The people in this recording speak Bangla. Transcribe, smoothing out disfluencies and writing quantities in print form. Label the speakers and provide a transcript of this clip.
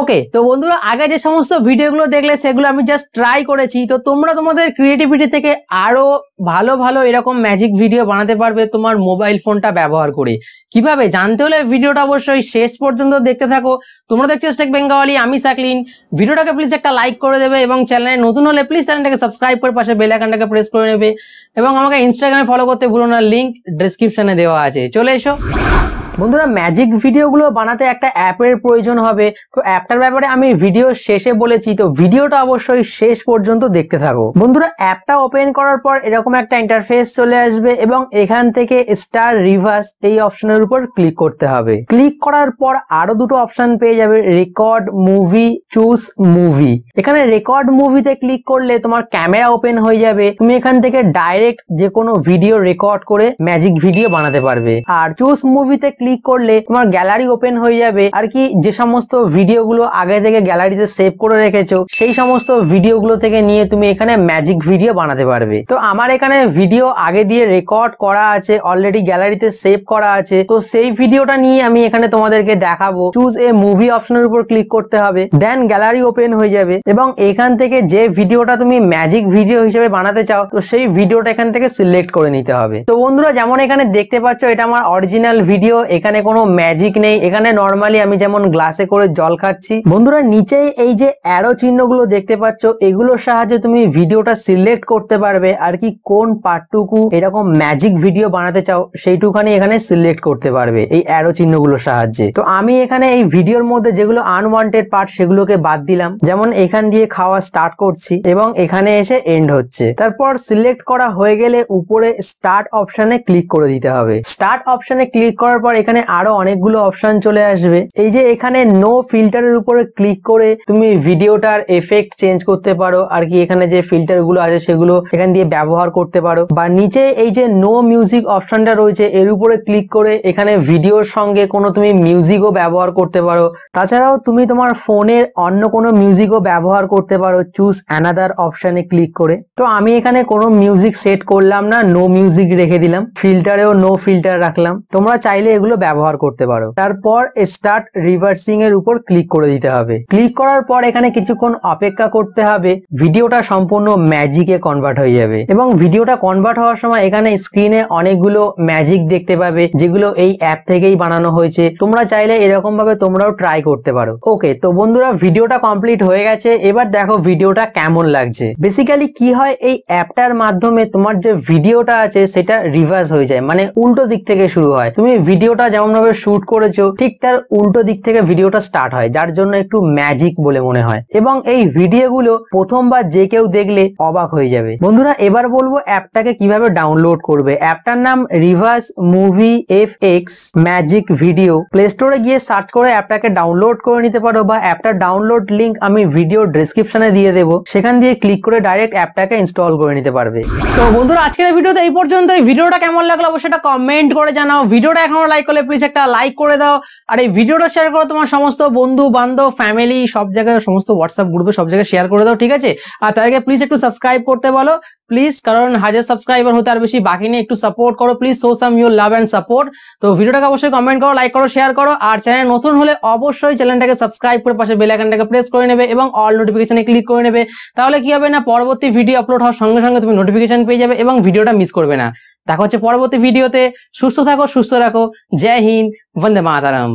Speaker 1: ওকে, তো বন্ধুরা আগে যে সমস্ত ভিডিওগুলো দেখলে সেগুলো আমি জাস্ট ট্রাই করেছি। তো তোমরা তোমাদের ক্রিয়েটিভিটি থেকে আরো ভালো ভালো এরকম ম্যাজিক ভিডিও বানাতে পারবে তোমার মোবাইল ফোনটা ব্যবহার করে। কিভাবে জানতে হলে ভিডিওটা অবশ্যই শেষ পর্যন্ত দেখতে থাকো। তোমরা দেখছো স্টেক বেঙ্গলি, আমি সাকলিন। ভিডিওটাকে প্লিজ একটা লাইক করে দেবে এবং চ্যানেলে নতুন হলে প্লিজ চ্যানেলটাকে সাবস্ক্রাইব করে পাশে বেল আইকনটাকে প্রেস করে নেবে এবং আমাকে ইনস্টাগ্রামে ফলো করতে ভুলো না, লিংক ডেসক্রিপশনে দেওয়া আছে। চলে এসো বন্ধুরা, ম্যাজিক ভিডিওগুলো বানাতে একটা অ্যাপের প্রয়োজন হবে। তো অ্যাপটার ব্যাপারে আমি ভিডিও শেষে বলেছি, তো ভিডিওটা অবশ্যই শেষ পর্যন্ত দেখতে থাকো। বন্ধুরা অ্যাপটা ওপেন করার পর এরকম একটা ইন্টারফেস চলে আসবে এবং এখান থেকে স্টার রিভার্স এই অপশনের উপর ক্লিক করতে হবে। ক্লিক করার পর আরো দুটো অপশন পেয়ে যাবে, রেকর্ড মুভি, চুজ মুভি। এখানে রেকর্ড মুভিতে ক্লিক করলে তোমার ক্যামেরা ওপেন হয়ে যাবে। তুমি এখান থেকে ডাইরেক্ট যে কোনো ভিডিও রেকর্ড করে ম্যাজিক ভিডিও বানাতে পারবে। আর চুজ মুভিতে ক্লিক করলে তোমার গ্যালারি ওপেন হয়ে যাবে। আর কি যে সমস্ত ভিডিওগুলো আগে থেকে গ্যালারিতে সেভ করে রেখেছো সেই সমস্ত ভিডিওগুলো থেকে নিয়ে তুমি এখানে ম্যাজিক ভিডিও বানাতে পারবে। তো আমার এখানে ভিডিও আগে দিয়ে রেকর্ড করা আছে, অলরেডি গ্যালারিতে সেভ করা আছে। তো সেই ভিডিওটা নিয়ে আমি এখানে তোমাদেরকে দেখাবো। চুজ এ মুভি অপশনের উপর ক্লিক করতে হবে, দেন গ্যালারি ওপেন হয়ে যাবে এবং এখান থেকে যে ভিডিওটা তুমি ম্যাজিক ভিডিও হিসেবে বানাতে চাও তো সেই ভিডিওটা এখান থেকে সিলেক্ট করে নিতে হবে। তো বন্ধুরা যেমন এখানে দেখতে পাচ্ছ এটা আমার অরিজিনাল ভিডিও, এখানে কোনো ম্যাজিক নেই। এখানে নরমালি আমি যেমন গ্লাসে করে জল খাচ্ছি। বন্ধুরা নিচেই এই যে অ্যারো চিহ্নগুলো দেখতে পাচ্ছ এগুলোর সাহায্যে তুমি ভিডিওটা সিলেক্ট করতে পারবে আর কি কোন পার্টটুকু এরকম ম্যাজিক ভিডিও বানাতে চাও সেইটুখানি এখানে সিলেক্ট করতে পারবে এই অ্যারো চিহ্নগুলোর সাহায্যে। তো আমি এখানে এই ভিডিওর মধ্যে যেগুলো আনওয়ান্টেড পার্ট সেগুলোকে বাদ দিলাম। যেমন এখান দিয়ে খাওয়া স্টার্ট করছি এবং এখানে এসে এন্ড হচ্ছে। তারপর সিলেক্ট করা হয়ে গেলে উপরে স্টার্ট অপশনে ক্লিক করে দিতে হবে। স্টার্ট অপশনে ক্লিক করার পর এখানে আরো অনেকগুলো অপশন চলে আসবে। এই যে এখানে নো ফিল্টারের উপরে ক্লিক করে তুমি ভিডিওটার এফেক্ট চেঞ্জ করতে পারো আর কি এখানে যে ফিল্টার গুলো আছে সেগুলো এখান দিয়ে ব্যবহার করতে পারো। বা নিচে এই যে নো মিউজিক অপশনটা রয়েছে এর উপরে ক্লিক করে এখানে ভিডিওর সঙ্গে কোনো তুমি মিউজিকও ব্যবহার করতে পারো। তাছাড়াও তুমি তোমার ফোনের অন্য কোনো মিউজিকও ব্যবহার করতে পারো চুজ অ্যানাদার অপশনে ক্লিক করে। তো আমি এখানে কোনো মিউজিক সেট করলাম না, নো মিউজিক রেখে দিলাম। ফিল্টারেও নো ফিল্টার রাখলাম। তোমরা চাইলে এগুলো ব্যবহার করতে পারো। তারপর স্টার্ট রিভার্সিং এর উপর ক্লিক করে দিতে হবে। ক্লিক করার পর এখানে কিছুক্ষণ অপেক্ষা করতে হবে, ভিডিওটা সম্পূর্ণ ম্যাজিকে কনভার্ট হয়ে যাবে এবং ভিডিওটা কনভার্ট হওয়ার সময় এখানে স্ক্রিনে অনেকগুলো ম্যাজিক দেখতে পাবে যেগুলো এই অ্যাপ থেকেই বানানো হয়েছে। তোমরা চাইলে এরকম ভাবে তোমরাও ট্রাই করতে পারো। ওকে, তো বন্ধুরা ভিডিওটা কমপ্লিট হয়ে গেছে। এবার দেখো ভিডিওটা কেমন লাগছে। বেসিক্যালি কি হয়, এই অ্যাপটার মাধ্যমে তোমার যে ভিডিওটা আছে সেটা রিভার্স হয়ে যায়, মানে উল্টো দিক থেকে শুরু হয়। তুমি ভিডিওটা যেমন ভাবে শুট করেছো ঠিক তার উল্টো দিক থেকে ভিডিওটা স্টার্ট হয়, যার জন্য একটু ম্যাজিক বলে মনে হয় এবং এই ভিডিওগুলো প্রথমবার যে কেউ দেখলে অবাক হয়ে যাবে। বন্ধুরা এবার বলবো অ্যাপটাকে কিভাবে ডাউনলোড করবে। অ্যাপটার নাম reverse movie FX magic video. Play স্টোরে গিয়ে সার্চ করে অ্যাপটাকে ডাউনলোড করে নিতে পারো বা অ্যাপটার ডাউনলোড লিংক আমি ভিডিও ডেসক্রিপশনে দিয়ে দেবো, সেখান দিয়ে ক্লিক করে ডাইরেক্ট অ্যাপটাকে ইনস্টল করে নিতে পারবে। তো বন্ধুরা আজকের ভিডিওতে এই পর্যন্ত। এই ভিডিওটা কেমন লাগলো অবশ্যই একটা কমেন্ট করে জানাও। ভিডিওটা এখনো লাইক করলে প্লিজ একটা লাইক করে দাও আর এই ভিডিওটা শেয়ার করো তোমার সমস্ত বন্ধু বান্ধব ফ্যামিলি সব জায়গায়, সমস্ত হোয়াটসঅ্যাপ গ্রুপে সব জায়গায় শেয়ার করে দাও, ঠিক আছে? আর তার আগে প্লিজ একটু সাবস্ক্রাইব করতে বলো প্লিজ, কারণ 1000 সাবস্ক্রাইবার হতে আর বেশি বাকি নেই। একটু সাপোর্ট করো please, show some your love and support. তো ভিডিওটাকে অবশ্যই কমেন্ট করো, লাইক করো, শেয়ার করো আর চ্যানেল নতুন হলে অবশ্যই চ্যানেলটাকে সাবস্ক্রাইব করে পাশে বেল আইকনটাকে প্রেস করে নেবে এবং অল নোটিফিকেশনে ক্লিক করে নেবে। তাহলে কি হবে না, পরবর্তী ভিডিও আপলোড হওয়ার সঙ্গে সঙ্গে তুমি নোটিফিকেশন পেয়ে যাবে এবং ভিডিওটা মিস করবে না। দেখা হচ্ছে পরবর্তী ভিডিওতে। সুস্থ থাকো, সুস্থ রাখো। জয় হিন্দ, বন্দে মাতরম।